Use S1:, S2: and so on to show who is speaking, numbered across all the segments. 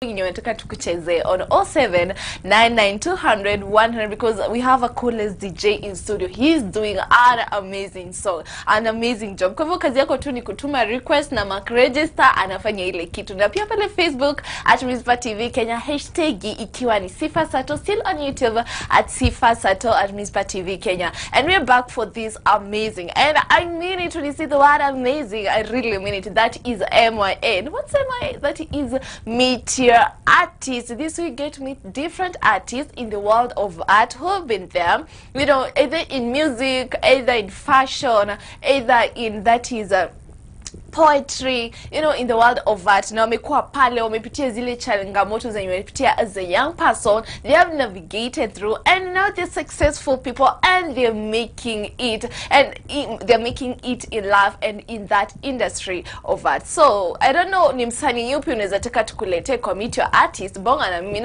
S1: Nataka tukucheze on 0799200100 because we have a coolest DJ in studio. He's doing an amazing song, an amazing job. Kwa hivyo kazi yako tu ni kutuma request na mark register, anafanya ile kitu. Na pia pale Facebook at Mizpah TV Kenya, hashtag ikiwa ni Sifa Sato, still on YouTube at Sifa Sato at Mizpah TV Kenya. And we're back for this amazing, and I mean it when you see the word amazing, I really mean it. That is MYN. What's MYN? That is MeetYourArtist. This we get to meet different artists in the world of art who have been there, you know, either in music, either in fashion, either in poetry, you know, in the world of art. Na wamekuwa pale, wamepitia zile changamoto zenye wamepitia as a young person. They have navigated through, and now they're successful people, and they're making it, and they're making it in love and in that industry of art. So I don't know, ni msanii yupi unaweza taka tukulete kwa MeetYourArtist? Bonga na mimi,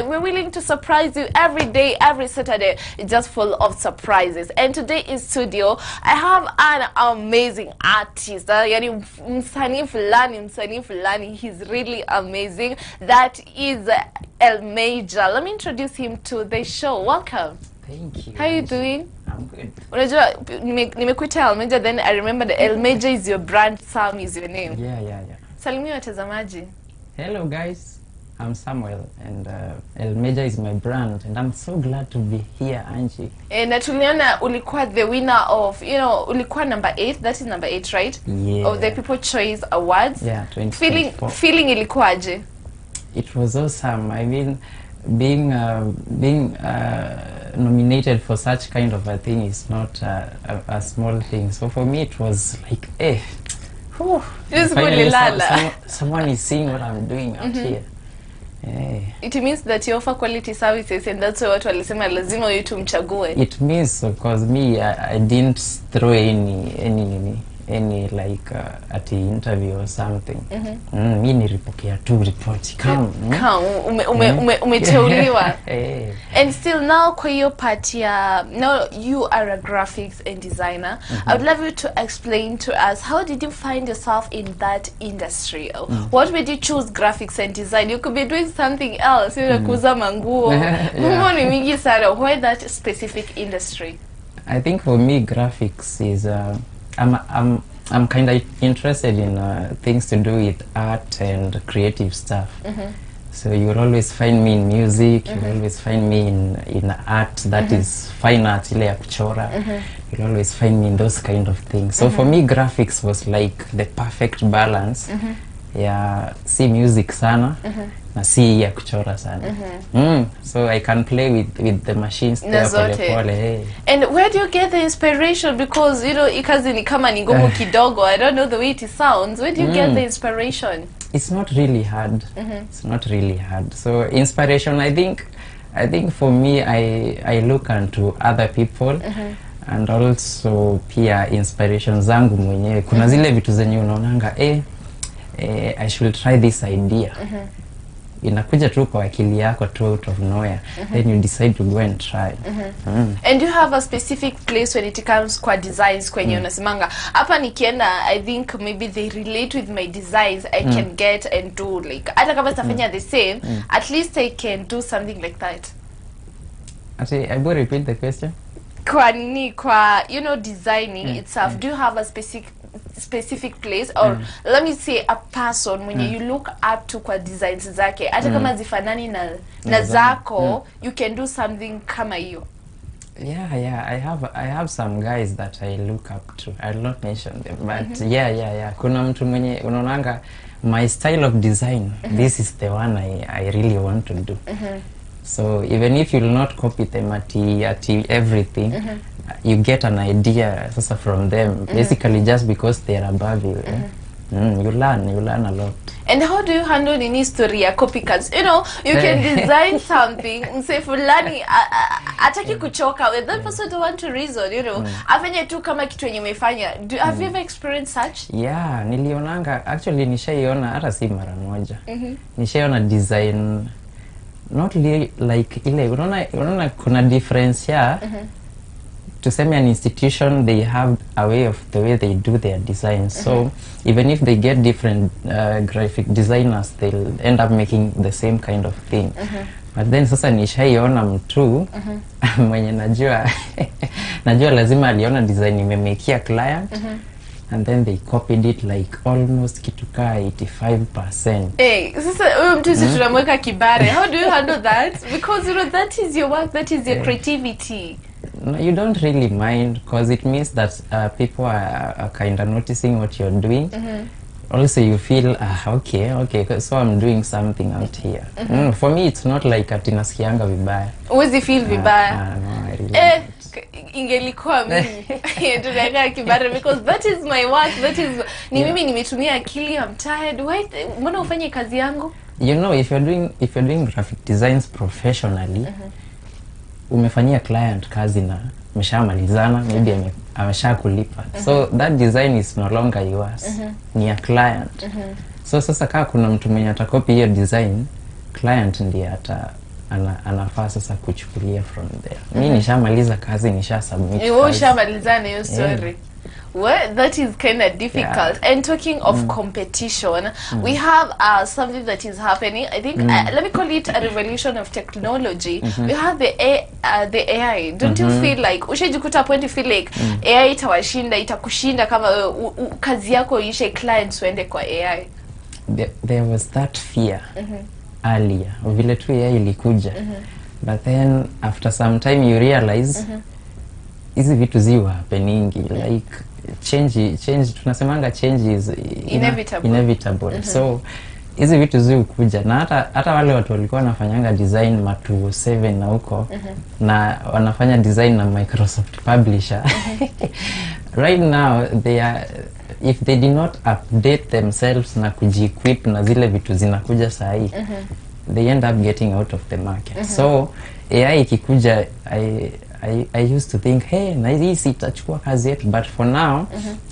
S1: we're willing to surprise you every day, every Saturday. It's just full of surprises. And today in studio I have an amazing artist. Yani msanii fulani, he's really amazing. That is ElMejor. Let me introduce him to the show. Welcome.
S2: Thank you.
S1: How are you doing?
S2: I'm good.
S1: Unajua nimekuita ElMejor, then I remember that ElMejor is your brand, Sam is your name.
S2: Yeah.
S1: Salimia watazamaji.
S2: Hello guys, I'm Samuel, and ElMejor is my brand, and I'm so glad to be here, Angie.
S1: Na tuliona ulikuwa the winner of, you know, ulikuwa number 8, that is number 8, right?
S2: Yeah.
S1: Of the People Choice Awards.
S2: Yeah, 2024.
S1: Feeling ilikuwaje?
S2: It was awesome. I mean, being nominated for such kind of a thing is not a small thing. So for me it was like, finally someone is seeing what I'm doing out here.
S1: It means that you offer quality services, and that's why watu walisema lazima you tumchague.
S2: It means because me I didn't throw any like at the interview or something. Mi nilipokea tu report
S1: umeteuliwa. And still now kwa hiyo part ya, now you are a graphics and designer. I would love you to explain to us, how did you find yourself in that industry? What made you choose graphics and design? You could be doing something else, you know, kuuza manguo. Ni mingi sana. Why that specific industry?
S2: I think for me graphics is I'm kind of interested in things to do with art and creative stuff. So you'll always find me in music, you'll always find me in art that is fine art, ile ya kuchora. You'll always find me in those kind of things. So for me graphics was like the perfect balance. Yeah, see music sana na si ya kuchora sana. So I can play with the machines there pole.
S1: And where do you get the inspiration? Because you know ikazi ni kama ni ngumu kidogo. I don't know the way it sounds. Where do you get the inspiration?
S2: It's not really hard. It's not really hard. So inspiration, I think for me I look into other people. And also pia inspiration zangu mwenyewe. Kuna zile vitu zenye unaonanga I should try this idea. Inakuja tu kwa akili yako tu out of nowhere. Then you decide to go and try.
S1: And you have a specific place when it comes kwa designs kwenye unasemanga hapa nikienda, I think maybe they relate with my designs, I can get and do like hata kama sitafanya the same, at least I can do something like that.
S2: Actually, I will repeat the question.
S1: Kwa you know, designing itself, do you have a specific place, or let me say a person when you look up to kwa designs zake hata kama zifanani na zako, you can do something kama hiyo?
S2: Yeah, I have some guys that I look up to. I'll not mention them, but yeah. Kuna mtu mwenye unaonanga my style of design, this is the one I really want to do. So even if you'll not copy them at everything, you get an idea from them, basically just because they are above you. You learn a lot.
S1: And how do you handle in history ya copycats? You know, you can design something, say fulani ataki kuchoka, with that person don't want to reason, you know. Afanye tu kama kitu yenye umefanya. Have you ever experienced such?
S2: Yeah, nilionanga, actually nishaiona hata si mara moja. Nishaiona design not really like ile unaona kuna difference ya tuseme an institution, they have aware of the way they do their designs. So even if they get different graphic designers, they'll end up making the same kind of thing. But then sasa nishaiona mtu mwenye najua lazima aliona design imemekia client, and then they copied it like almost kitu kaa 85%.
S1: Hey, sasa huyo mtu si tunamweka kibare. How do you handle that? Because you know that is your work, that is your creativity.
S2: No, you don't really mind, because it means that people are kind of noticing what you're doing. Also you feel okay, so I'm doing something out here. For me it's not like atinasikianga vibaya.
S1: Uwezi feel vibaya?
S2: No, I really
S1: ingelikuwa mimi tunaweka kibare, because that is my work, that is mimi nimetumia akili, I'm tired. Why mbona ufanye kazi yangu?
S2: You know, if you're doing graphic designs professionally, umefanyia client kazi na meshamalizana, maybe ameshakulipa. So that design is no longer yours. Ni ya client. So sasa kama kuna mtu mwenye atakopi hiyo design, client ndiye anafaa sasa kuchukulia from there. Mimi nishamaliza kazi, nisha submit.
S1: Ushamalizana hiyo story. Well, that is kind of difficult. And talking of competition, we have something that is happening. I think let me call it a revolution of technology. We have the AI. Don't you feel like ushajikuta point you feel like AI itakushinda kama kazi yako ishe, clients wende kwa AI?
S2: There was that fear earlier. Vile tu AI ilikuja. But then after some time you realize hizi vitu ziwa happening, like change tunasemanga change is inevitable. So hizi vitu zikuja, na hata wale watu walikuwa wanafanyanga design ma 207 na huko na wanafanya design na Microsoft Publisher. Right now if they did not update themselves na kuji-equip na zile vitu zinakuja sahi, they end up getting out of the market. So AI ikikuja, I used to think, hey, na hii itachukua kazi yetu, but for now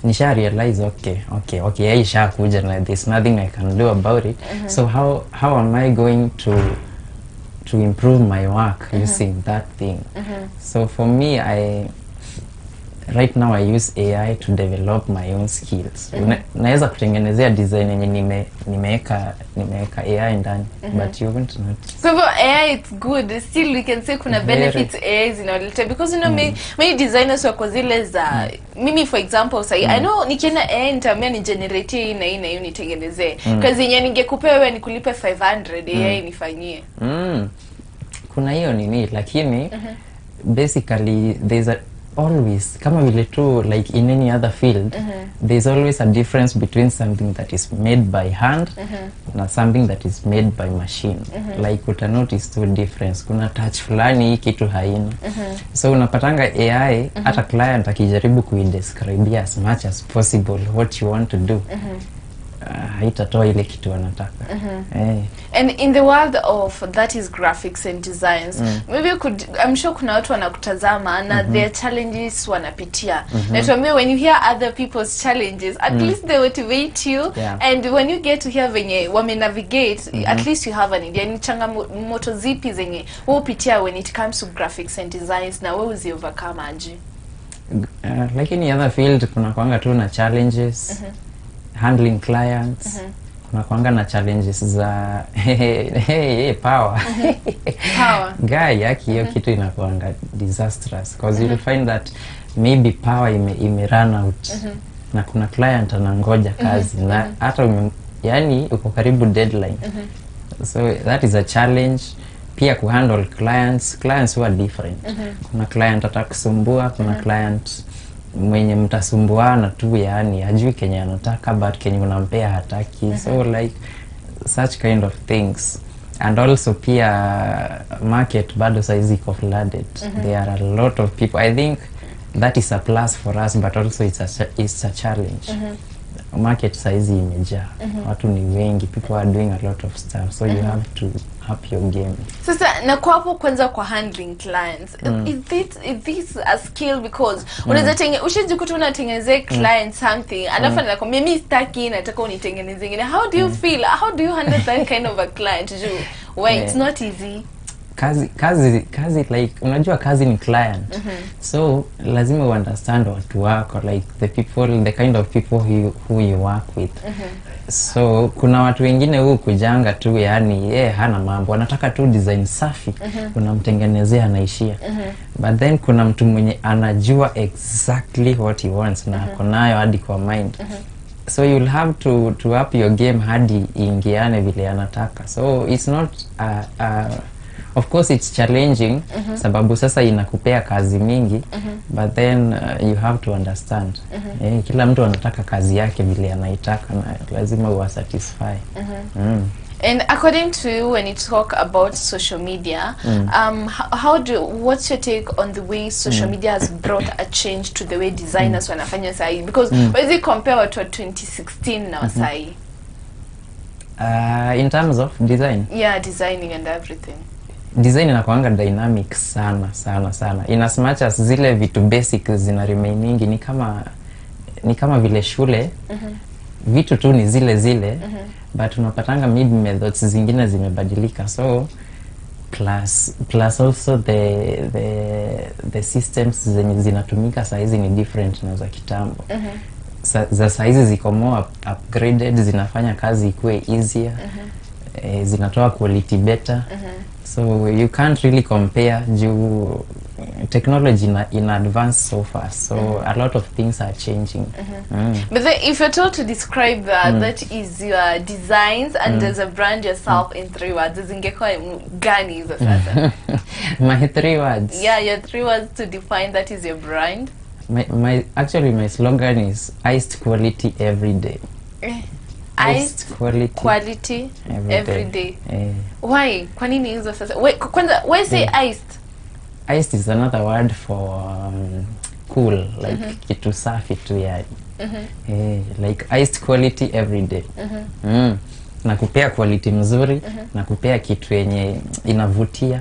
S2: nisha realize okay, AI ishakuja na there's nothing I can do about it. So how am I going to improve my work using that thing? So for me, right now I use AI to develop my own skills. Naweza kutengenezea design yenye nimeweka AI ndani, but you won't notice.
S1: So for AI it's good. Still we can say kuna benefits AI zinaleta, because you know many designers wako zile za mimi for example say I know nikienda AI nitamwambia ni generate hii na hii na hiyo nitengenezee. Kazi yenye ningekupa wewe nikulipe 500, AI nifanyie.
S2: Kuna hiyo nini, lakini basically there's always, kama vile tu like in any other field, there's always a difference between something that is made by hand na something that is made by machine. Like uta notice two difference, kuna touch fulani kitu haina. So unapatanga AI hata client akijaribu kuidescribe as much as possible what you want to do, haitatoa ile kitu wanataka.
S1: And in the world of that is graphics and designs, maybe you could, I'm sure kuna watu wanakutazama na their challenges wanapitia. Na tuambie, when you hear other people's challenges, at least they motivate you, and when you get to hear venye wame navigate, at least you have an idea. Ni changamoto zipi zenye wewe upitia when it comes to graphics and designs, na wewe uzi overcome aje?
S2: Like any other field, kuna kuanga tu na challenges. Handling clients, kuna kuanga na challenges za power. Guy yaki hiyo kitu inakuanga disastrous, because you'll find that maybe power ime run out, na kuna client anangoja kazi, na hata yani uko karibu deadline. So that is a challenge. Pia kuhandle clients who are different. Kuna client atakusumbua, kuna client mwenye mtasumbuana tu, yani hajui kenye anataka but kenye unampea hataki. So like such kind of things. And also pia market bado saizi iko flooded. There are a lot of people. I think that is a plus for us, but also it's a challenge. Market saizi imejaa. Watu ni wengi, people are doing a lot of stuff, so you have to up your game. Sasa
S1: na kwa hapo kwanza kwa handling clients, is this a skill? Because unaweza ushajikuta unatengenezea client something, alafu anakwambia mimi sitaki, nataka unitengenezee. How do you feel? How do you handle that kind of a client? Why it's not easy?
S2: kazi like unajua kazi ni client. So lazima understand watu wako, like the kind of people who you work with. So kuna watu wengine huu kujanga tu, yani hana mambo, anataka tu design safi, unamtengenezea anaishia. But then kuna mtu mwenye anajua exactly what he wants na ako nayo hadi kwa mind. So you'll have to up your game hadi ingiane vile anataka. So it's not of course it's challenging, sababu sasa inakupea kazi mingi, but then you have to understand. Kila mtu anataka kazi yake vile anaitaka na lazima uwa satisfy.
S1: And according to you, when you talk about social media, what's your take on the way social media has brought a change to the way designers wanafanya sahi? Because when you compare what 2016 now sahi?
S2: In terms of design?
S1: Yeah, designing and everything.
S2: Design inakuanga dynamic sana sana sana. In as much as zile vitu basic zina remainingi, ni kama vile shule, vitu tu ni zile, but unapatanga mid methods zingine zimebadilika. So plus also the systems zenye zinatumika saizi ni different na za kitambo. Za saizi ziko more upgraded, zinafanya kazi ikuwe easier, zinatoa quality better. So you can't really compare, juu technology in advance so fast. So a lot of things are changing.
S1: But then if you're told to describe that is your designs and as a brand yourself in 3 words, zingekuwa gani hizo sasa?
S2: My 3 words?
S1: Yeah, your 3 words to define that is your brand.
S2: Actually my slogan is iced quality every day.
S1: Iced quality every day. Why? Kwa nini hizo sasa? Kwanza, why say iced?
S2: Iced is another word for cool, like kitu safi tu yani. Like iced quality every day. Na kupea quality mzuri, na kupea kitu yenye inavutia,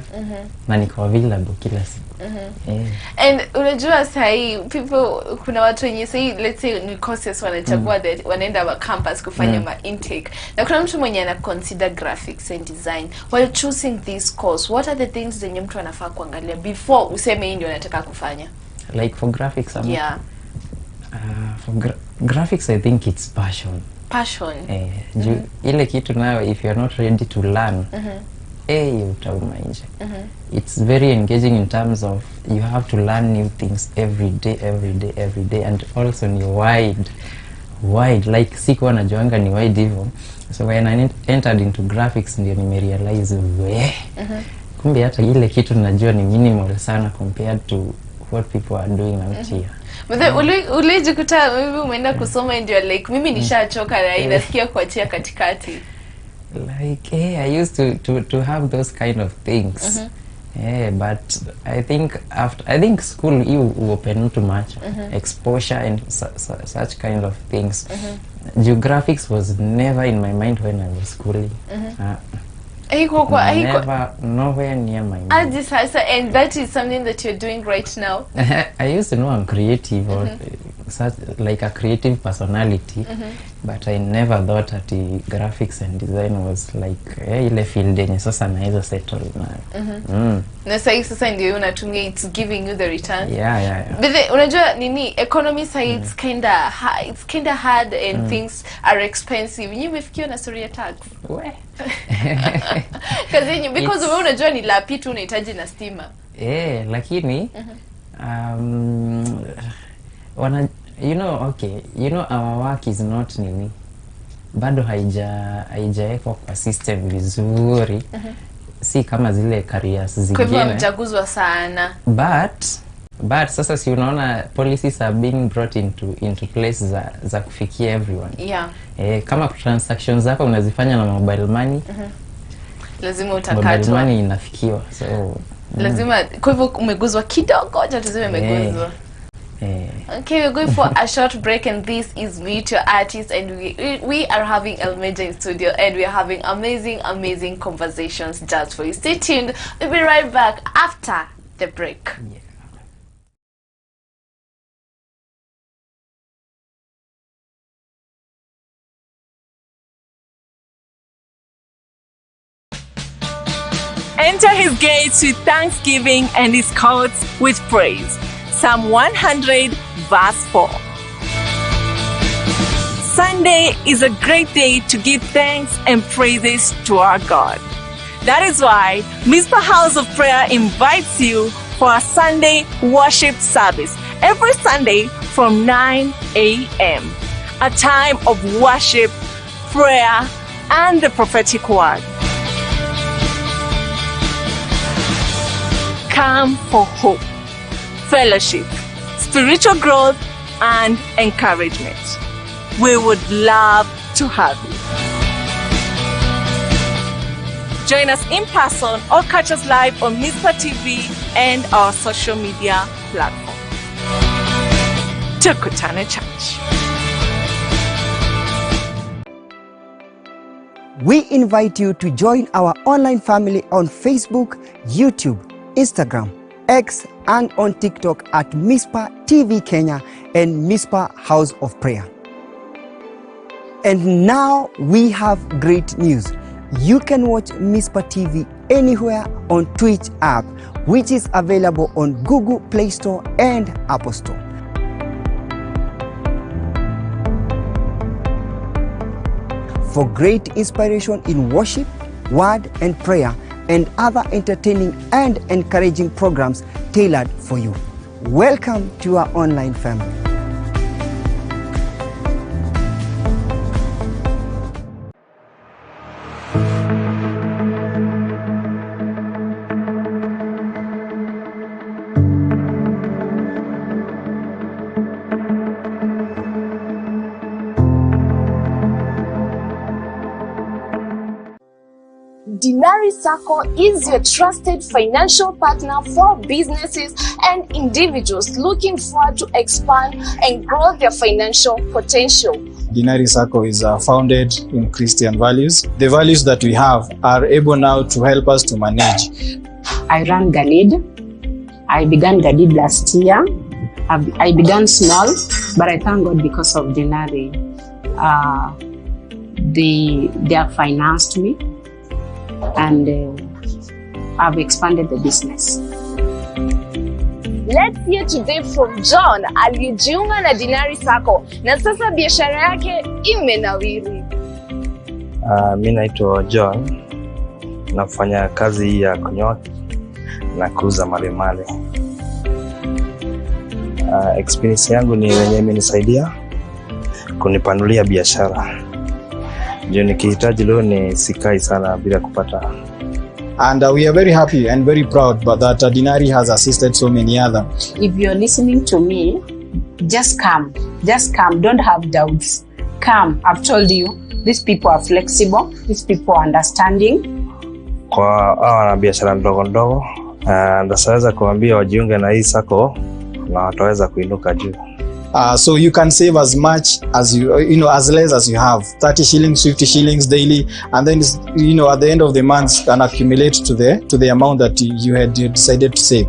S2: na niko available kila siku.
S1: And unajua sahi kuna watu wenye sahi, let's say ni courses wanachagua wanaenda wa campus kufanya ma intake, na kuna mtu mwenye ana consider graphics and design. While choosing this course, what are the things zenye mtu anafaa kuangalia before useme hii ndio unataka kufanya?
S2: Like for graphics,
S1: yeah.
S2: For graphics I think it's passion. Ile kitu nayo, if you're not ready to learn, utauma nje. It's very engaging in terms of you have to learn new things every day, and also ni wide, like sikuwa najuanga ni wide hivyo. So when I entered into graphics ndio nimerealize kumbe hata ile kitu najua ni minimal sana compared to what people are doing out here.
S1: But then ulijikuta maybe umeenda kusoma ndio like mimi nishachoka na inasikia kuachia katikati?
S2: Like I used to have those kind of things. But I think school you open too much exposure and such kind of things. Geographics was never in my mind when I was schooling. Never, nowhere near my mind.
S1: And that is something that you're doing right now?
S2: I used to know I'm creative, or such like a creative personality, but I never thought that the graphics and design was like ile field yenye sasa naweza settle nayo.
S1: Na sasa ndio unatumia, it's giving you the return.
S2: Yeah.
S1: But unajua nini, economy side it's kinda hard and things are expensive. Nyinyi mmefikiwa na story ya tax? Because wewe unajua ni lapi tu unahitaji na stima.
S2: Lakini our work is not nini, bado haijaekwa kwa system vizuri. Si kama zile careers zingine.
S1: Kwa hivyo mjaguzwa sana.
S2: But sasa si unaona policies are being brought into place za kufikia everyone.
S1: Yeah.
S2: Kama transactions zako unazifanya na mobile money,
S1: lazima utakatwa.
S2: Mobile money inafikiwa. So
S1: lazima, kwa hivyo umeguzwa kidogo, acha tuseme umeguzwa. Okay, we're going for a short break, and this is Meet Your Artist, and we are having ElMejor in studio, and we are having amazing conversations just for you. Stay tuned. We'll be right back after the break.
S3: Enter his gates with thanksgiving and his courts with praise. Psalm 100 verse 4. Sunday is a great day to give thanks and praises to our God. That is why Mizpah House of Prayer invites you for a Sunday worship service every Sunday from 9 a.m. A time of worship, prayer, and the prophetic word. Come for hope, fellowship, spiritual growth, and encouragement. We would love to have you. Join us in person or catch us live on Mizpah TV and our social media platform. Tukutane Church.
S4: We invite you to join our online family on Facebook, YouTube, Instagram, X, and on TikTok at Mizpah TV Kenya and Mizpah House of Prayer. And now we have great news. You can watch Mizpah TV anywhere on Twitch app, which is available on Google Play Store and Apple Store. For great inspiration in worship, word and prayer, and other entertaining and encouraging programs tailored for you. Welcome to our online family.
S1: Dinari Sacco is your trusted financial partner for businesses and individuals looking forward to expand and grow their financial potential.
S5: Dinari Sacco is founded in Christian values. The values that we have are able now to help us to manage.
S6: I run Ganid. I began Ganid last year. I began small, but I thank God because of Dinari. They have financed me, and I've expanded the business.
S1: Let's hear today from John aliyejiunga na Dinari Sacco na sasa biashara yake imenawiri.
S7: Mimi naitwa John, nafanya kazi ya kunyoa na kuuza malemale. Experience yangu ni wenye imenisaidia kunipanulia biashara. Ndio nikihitaji leo ni sikai sana bila kupata.
S5: And we are very happy and very proud but that Dinari has assisted so many other.
S6: If you're listening to me, just come. Just come. Don't have doubts. Come. I've told you, these people are flexible. These people are understanding.
S7: Kwa wana biashara ndogo ndogo, ndasaweza kuambia wajiunge na hii sacco na wataweza kuinuka juu.
S5: So you can save as much as as less as you have, 30 shillings, 50 shillings daily, and then at the end of the month can accumulate to the amount that you had decided to save.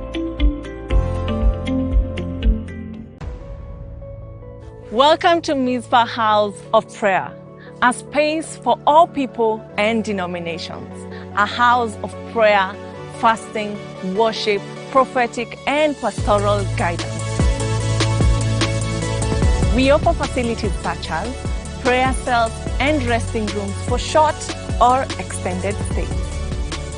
S3: Welcome to Mizpah House of Prayer, a space for all people and denominations, a house of prayer, fasting, worship, prophetic and pastoral guidance. We offer facilities such as prayer cells and resting rooms for short or extended stays.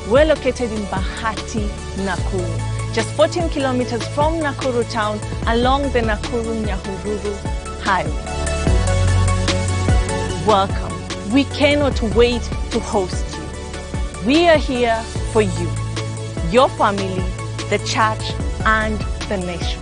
S3: We're located in Bahati, Nakuru, just 14 kilometers from Nakuru town along the Nakuru-Nyahururu highway. Welcome. We cannot wait to host you. We are here for you, your family, the church, and the nation.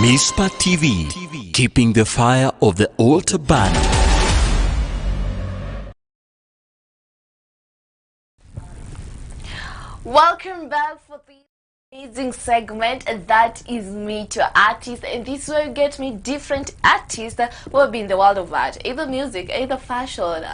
S8: Mizpah TV, keeping the fire of the altar burning.
S1: Welcome back for the amazing segment that is Meet Your Artist, and this is where you get me different artists who have been in the world of art, either music, either fashion,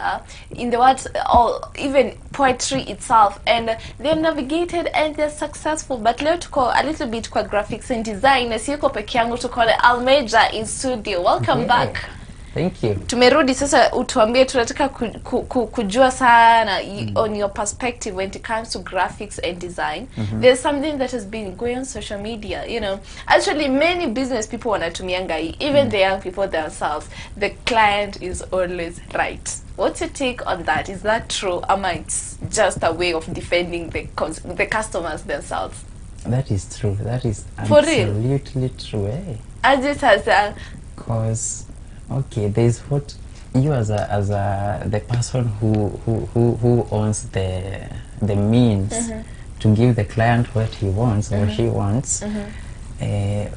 S1: in the world, or even poetry itself, and they've navigated and they're successful. But let's go a little bit kwa graphics and design. Siko peke yangu, tuko na ElMejor in studio. Welcome back.
S2: Thank you.
S1: Tumerudi sasa, utuambie, tunataka kujua sana on your perspective when it comes to graphics and design. There's something that has been going on social media, you know. Actually, many business people wanatumianga hii, even the young people themselves. The client is always right. What's your take on that? Is that true? Or it's just a way of defending the customers themselves?
S2: That is true. That is
S1: For
S2: absolutely
S1: real?
S2: true. Eh?
S1: As it has
S2: Because okay, there's what you as the person who owns the means to give the client what he wants or she wants.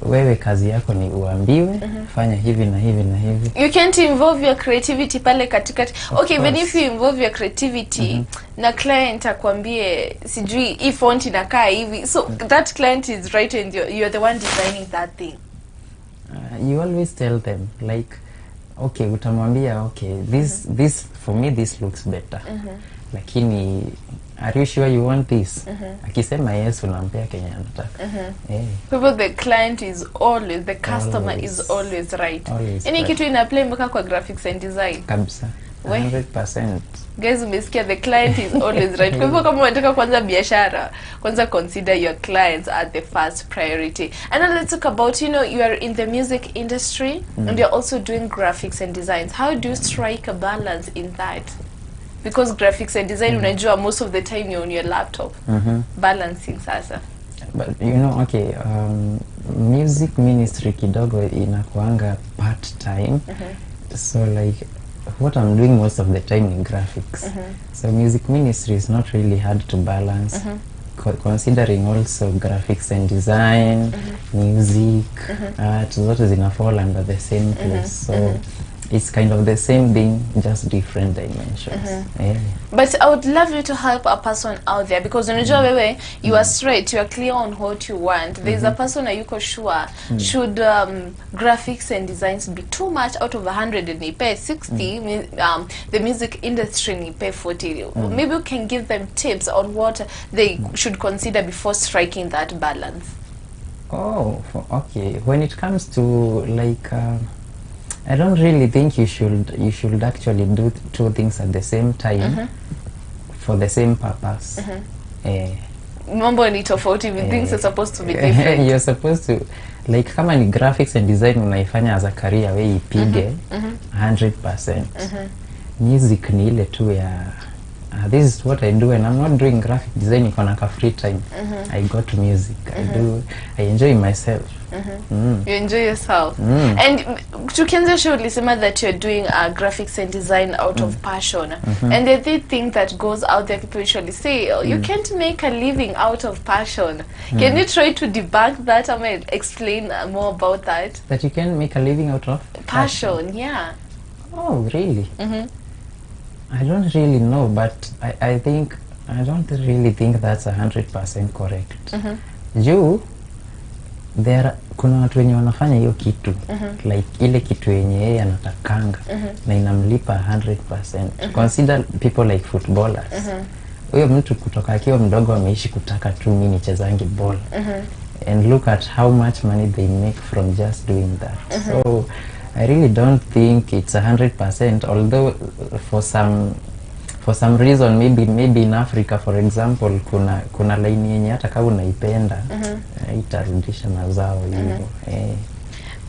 S2: Wewe kazi yako ni uambiwe fanya hivi na hivi na hivi.
S1: You can't involve your creativity pale katikati. Okay, even if you involve your creativity, na client akwambie sijui hii font inakaa hivi, so that client is right and you're the one designing that thing.
S2: You always tell them like, okay, utamwambia okay, this for me this looks better. Lakini are you sure you want this? Akisema yes, unampea Kenya anataka.
S1: People, the client is always, the customer is always right. Any kitu ina play mpaka kwa graphics and design.
S2: Kabisa. 100%.
S1: Guys, umesikia, the client is always right. Kwa hivyo kama unataka kwanza biashara, kwanza consider your clients as the first priority. And now let's talk about, you know, you are in the music industry and you're also doing graphics and designs. How do you strike a balance in that? Because graphics and design, unajua, most of the time you're on your laptop. Balancing sasa.
S2: But you know, okay, music ministry kidogo inakuanga part-time. So like, what I'm doing most of the time in graphics. So music ministry is not really hard to balance, considering also graphics and design, music, art, zote zina fall under the same place. So it's kind of the same thing, just different dimensions.
S1: But I would love you to help a person out there, because unajua wewe, you are straight, you are clear on what you want. There's a person ayuko sure, should graphics and designs be too much out of 100 and nipe 60, the music industry nipe 40. Maybe you can give them tips on what they should consider before striking that balance.
S2: Oh, okay. When it comes to like, I don't really think you should actually do two things at the same time for the same purpose.
S1: Mambo ni tofauti, things are supposed to be different.
S2: You're supposed to, like, kama ni graphics and design unaifanya as a career, we ipige 100%. Music ni ile tu ya this is what I do, and I'm not doing graphic design iko na ka free time. I go to music. I enjoy myself.
S1: You enjoy yourself. And tukianza show ulisema that you're doing graphics and design out of passion. And the thing that goes out there, people usually say, oh, you can't make a living out of passion. Can you try to debunk that? I mean, explain more about that.
S2: That you can make a living out of
S1: passion? Yeah.
S2: Oh, really? I don't really know, but I don't really think that's 100% correct. Kuna watu wenye wanafanya hiyo kitu, like ile kitu yenye yeye anatakanga na inamlipa 100%. Consider people like footballers. Huyo mtu kutoka akiwa mdogo ameishi kutaka tu mimi nichezange ball. And look at how much money they make from just doing that. So I really don't think it's 100%, although for some reason, maybe in Africa, for example, kuna line yenye hata kama unaipenda itarudisha mazao hivyo.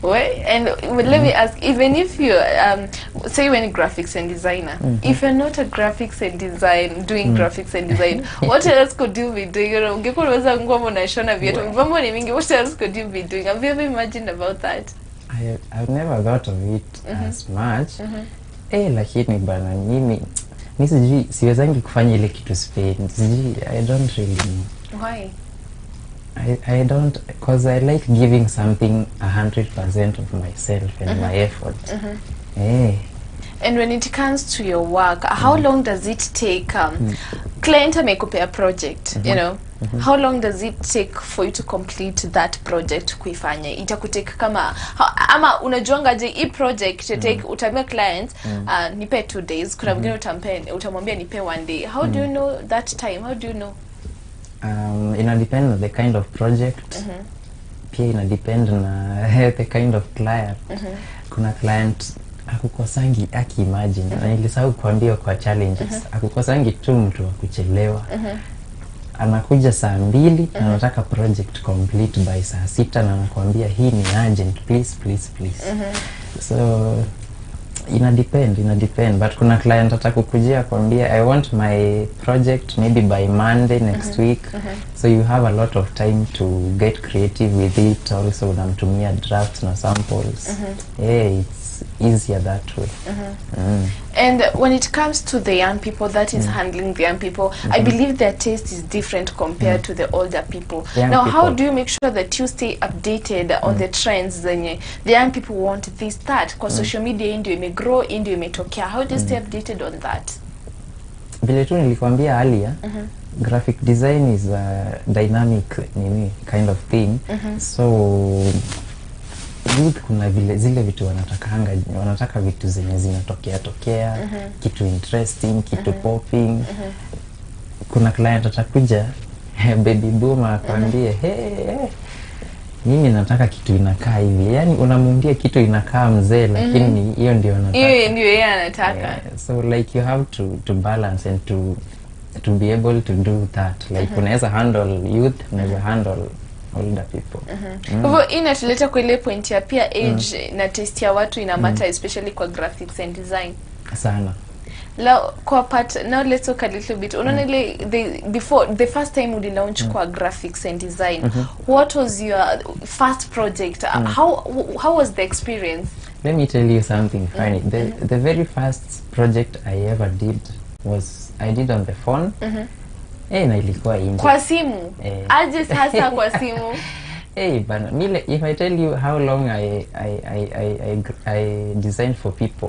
S1: Well, and let me ask, even if you say when graphics and designer, if you're not a graphics and design doing graphics and design, what else could you be doing? You know, ungekuwa nguo na shona viatu, mambo ni mingi. What else could you be doing? Have you ever imagined about that?
S2: I've never thought of it as much. Lakini bana mimi siwezangi kufanya ile kitu speed. I don't really know.
S1: Why?
S2: I don't, because I like giving something 100% of myself and my effort.
S1: And when it comes to your work, how long does it take? Client amekupea project, you know, how long does it take for you to complete that project kuifanya? Itakutake kama ama unajuanga je hii project take utamia client nipe 2 days, kuna mwingine utamwambia nipe 1 day. How do you know that time? How do you know?
S2: Ina depend on the kind of project. Pia ina depend na the kind of client. Kuna client akukosangi imagine na nilisahau kuambia kwa challenges akukosangi tu mtu wa kuchelewa. Anakuja saa 2 na anataka project complete by saa 6 na anakuambia hii ni urgent, please. So ina depend, but kuna client atakukujia kuambia I want my project maybe by Monday next week. So you have a lot of time to get creative with it. Also unamtumia drafts na samples. It's easier that way.
S1: And when it comes to the young people that is handling the young people, I believe their taste is different compared to the older people. Now, how do you make sure that you stay updated on the trends the young people want this, that? Because social media ndio imegrow, ndio imetokea. How do you stay updated on that?
S2: Vile tu nilikwambia earlier, graphic design is a dynamic kind of thing. So kuna vile zile vitu wanataka vitu zenye zinatokea kitu interesting, kitu popping. Kuna client atakuja baby boomer akwambie mimi nataka kitu inakaa hivi, yani unamuambia kitu inakaa mzee lakini hiyo ndio anataka,
S1: hiyo ndio yeye anataka.
S2: So like you have to balance and to be able to do that, like unaweza handle youth, unaweza handle older people.
S1: Hivyo inatuleta kwa ile point ya pia age na taste ya watu ina matter, especially kwa graphics and design
S2: sana.
S1: Kwa part, now let's talk a little bit. Unaona ile before the first time we launch kwa graphics and design, what was your first project? How was the experience?
S2: Let me tell you something funny. The very first project I ever did was I did on the phone. Na ilikuwa inje.
S1: Kwa simu? Aje sasa kwa simu?
S2: Bana, if I tell you how long I designed for people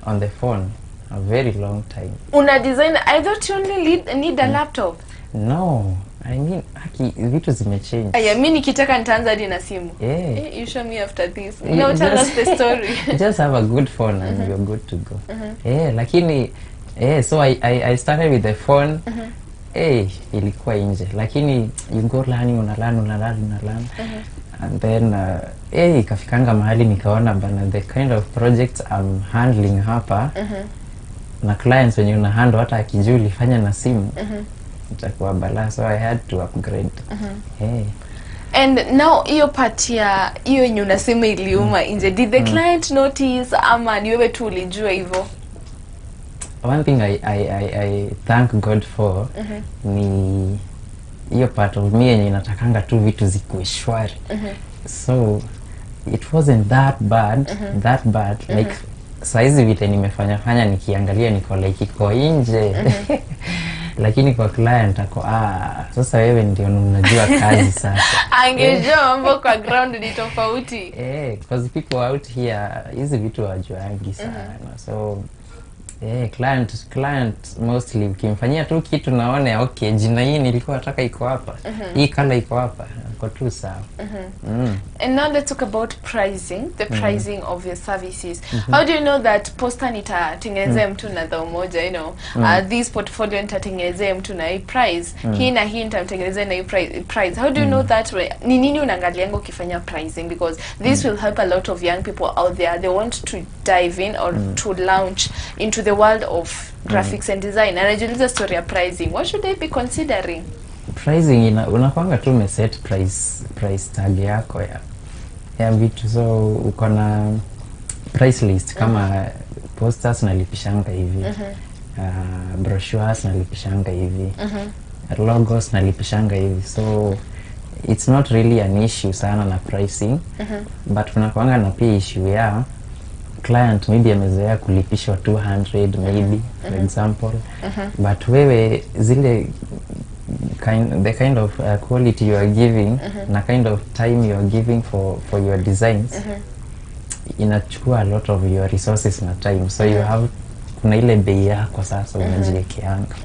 S2: on the phone, a very long time.
S1: Una design? I thought you only need a laptop.
S2: No, I mean, vitu zimechange.
S1: Mimi nikitaka nitaanza hadi na simu. You show me after this. Now tell us the story.
S2: Just have a good phone and you're good to go. Lakini so I started with the phone. Ilikuwa inje, lakini you go learning, unalearn. And then ikafikanga mahali nikaona bana, the kind of projects I'm handling hapa na clients wenye una handle hata akijua ulifanya na simu itakuwa bala, so I had to upgrade.
S1: And now hiyo part ya hiyo yenye unasema iliuma inje, did the client notice ama ni wewe tu ulijua hivyo?
S2: One thing I thank God for ni hiyo part of me yenye inatakanga tu vitu zikuwe shwari. So it wasn't that bad. Like saizi vile nimefanya nikiangalia niko like iko nje. Lakini kwa client ako sasa wewe ndio unajua kazi sasa.
S1: Angejua mambo kwa ground ni tofauti.
S2: Because people out here hizi vitu hawajuangi sana. So client mostly ukimfanyia tu kitu naone okay, jina hii nilikuwa nataka iko hapa, hii color iko hapa, kwa tu sawa.
S1: And now let's talk about pricing, the pricing of your services. How do you know that poster nitatengenezea mtu na dhao moja, you know, this portfolio nitatengenezea mtu na hii price, hii na hii nitamtengenezea na hii price? How do you know that? Ni nini unaangalianga ukifanya pricing? Because this will help a lot of young people out there. They want to dive in or to launch into the world of graphics and design. And anajiuliza story ya pricing. What should they be considering?
S2: Pricing unakwanga tu umeset price tag yako ya vitu, so uko na price list kama posters nalipishanga hivi, brochures nalipishanga hivi, logos nalipishanga hivi. So it's not really an issue sana na pricing, but unakwanga na pia issue ya client maybe amezoea kulipishwa 200 maybe for example, but wewe zile the kind of quality you are giving na kind of time you are giving for your designs inachukua a lot of your resources na time, so you have kuna ile bei yako sasa unajiwekeanga.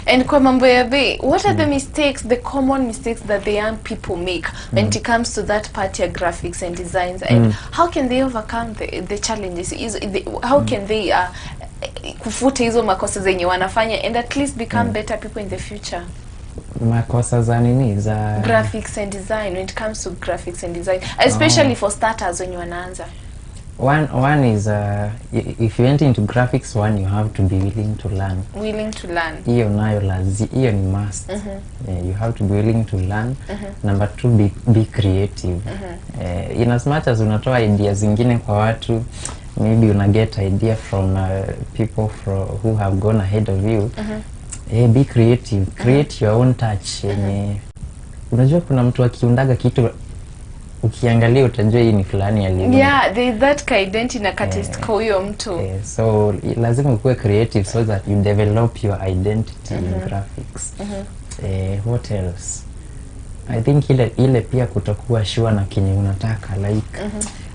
S1: And kwa mambo ya bei, what are the mistakes, the common mistakes that the young people make when it comes to that part of graphics and designs, and how can they overcome the challenges? How can they kufuta hizo makosa zenye wanafanya and at least become better people in the future?
S2: Makosa za nini za
S1: graphics and design, when it comes to graphics and design, especially for starters when you wanaanza?
S2: One is if you enter into graphics, one, you have to be willing to learn. Hiyo nayo hiyo ni must. You have to be willing to learn. Number 2, be creative. In as much as unatoa ideas zingine kwa watu, maybe una get idea from people who have gone ahead of you. Be creative, create your own touch. Unajua kuna mtu akiundaga kitu ukiangalia utajua hii ni fulani aliyo.
S1: Yeah, that identity na katist kwa huyo mtu.
S2: So lazima ukue creative so that you develop your identity in graphics. What else? I think ile pia kutokuwa sure na kenye unataka, like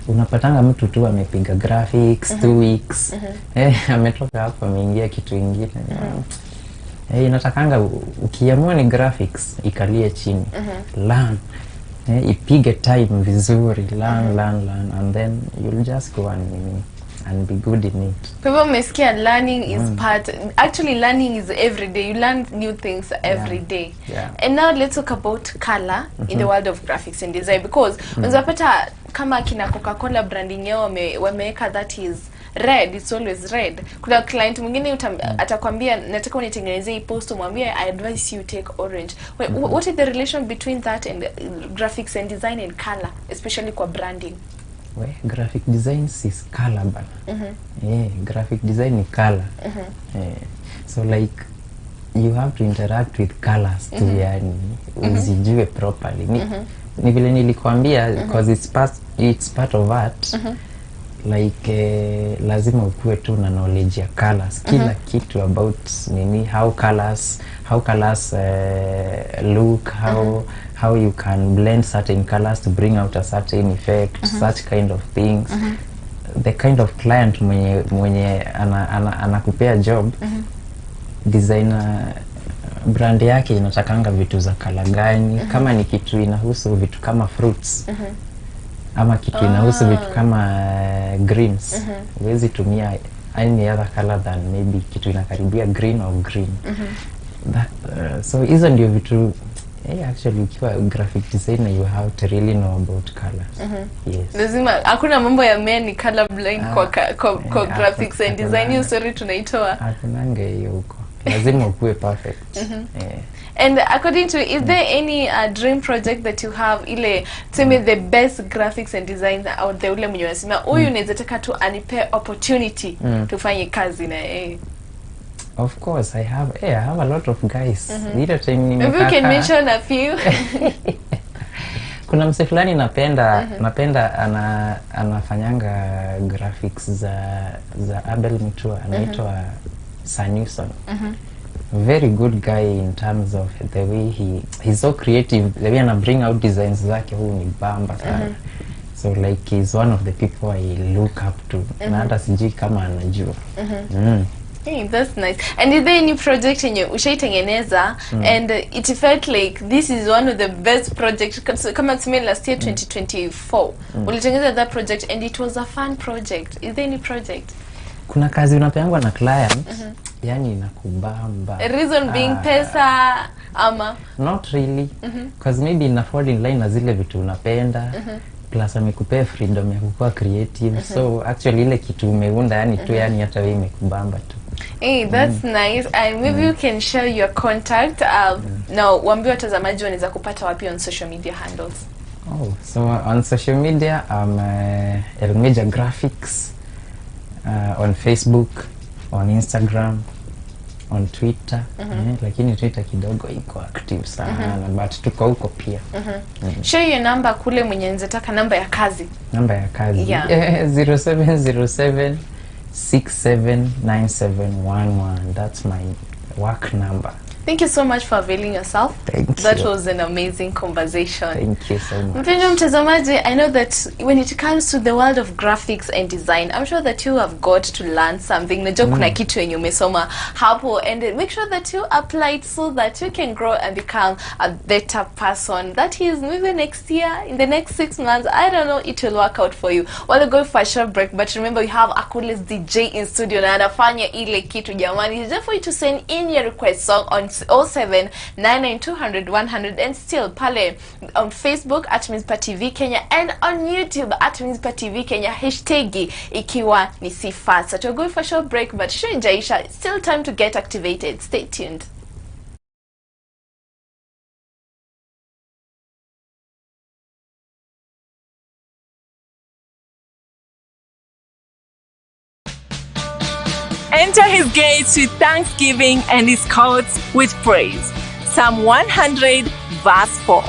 S2: unapatanga mtu tu amepiga graphics 2 weeks. Ametoka hapo ameingia kitu kingine. Inatakanga ukiamua ni graphics ikalie chini. Learn. Ipige time vizuri, learn and then you'll just go and be good in it.
S1: People umesikia learning is part, actually learning is every day. You learn new things every day. And now let's talk about color in the world of graphics and design, because unapata kama kina Coca-Cola branding yao wameweka that is red, it's always red. Kuna client mwingine atakwambia nataka unitengenezee hii post, umwambie I advise you take orange. What is the relation between that and graphics and design and color, especially kwa branding?
S2: Graphic design is color bana. Graphic design ni color. So like you have to interact with colors to yani uzijue properly. Ni vile nilikwambia because it's part of art. Like lazima ukue tu na knowledge ya colors, kila kitu about nini, how colors look, how you can blend certain colors to bring out a certain effect, such kind of things. The kind of client mwenye anakupea job, designer brand yake inatakanga vitu za color gani, kama ni kitu inahusu vitu kama fruits ama kitu inahusu vitu kama greens, huwezi tumia any other color than maybe kitu inakaribia green or green. So hizo ndio vitu actually ukiwa graphic designer you have to really know about colors. Yes.
S1: Lazima hakuna mambo ya men color blind kwa graphics and design. Hiyo story tunaitoa.
S2: Hakunanga hiyo huko. Lazima ukue perfect.
S1: And according to, is there any dream project that you have, ile tuseme the best graphics and designs out there, ule mwenye unasema huyu unaweza taka tu anipe opportunity tufanye kazi na
S2: Of course I have a lot of guys. Maybe
S1: you can mention a few.
S2: Kuna mse fulani napenda anafanyanga graphics za ElMejor, anaitwa Sanison. Very good guy in terms of the way he's so creative, the way ana bring out designs zake huu ni bamba sana. So like he's one of the people I look up to. Na hata sijui kama anajua.
S1: Hey, that's nice. And is there any project yenye ushaitengeneza and it felt like this is one of the best projects, kama tuseme last year 2024 ulitengeneza that project and it was a fun project? Is there any project?
S2: Kuna kazi unapeangwa na client yani inakubamba.
S1: Reason being pesa ama?
S2: Not really. Because maybe ina fall in line na zile vitu unapenda. Plus amekupea freedom ya kukua creative. So actually ile kitu umeunda yani tu yani hata wewe imekubamba tu.
S1: Hey, that's nice. And maybe you can share your contact. Now, waambie watazamaji wanaweza kupata wapi on social media handles?
S2: So on social media I'm ElMejor Graphics, on Facebook, on Instagram, on Twitter. Lakini Twitter kidogo iko active sana, but tuko huko pia.
S1: Share your number kule mwenye anataka namba ya kazi.
S2: Namba ya kazi. 0707 679711. That's my work number.
S1: Thank you so much for availing yourself. That was an amazing conversation.
S2: Thank you so much.
S1: Mpendwa mtazamaji, I know that when it comes to the world of graphics and design, I'm sure that you have got to learn something. Najua kuna kitu yenye umesoma hapo, and make sure that you apply it so that you can grow and become a better person. That is, maybe next year, in the next 6 months, I don't know, it will work out for you. Well, we'll go for a short break, but remember, we have a coolest DJ in studio na anafanya ile kitu jamani. It's just for you to send in your request song on 0799200100, and still pale on Facebook at Mizpah TV Kenya and on YouTube at Mizpah TV Kenya, hashtag ikiwa ni sifa. So we're going for a short break, but show Jaisha, it's still time to get activated. Stay tuned.
S3: Enter his gates with thanksgiving and his courts with praise. Psalm 100 verse 4.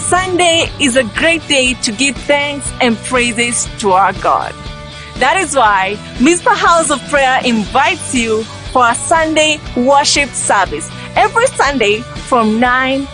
S3: Sunday is a great day to give thanks and praises to our God. That is why Mizpah House of Prayer invites you for a Sunday worship service every Sunday from 9 a.m.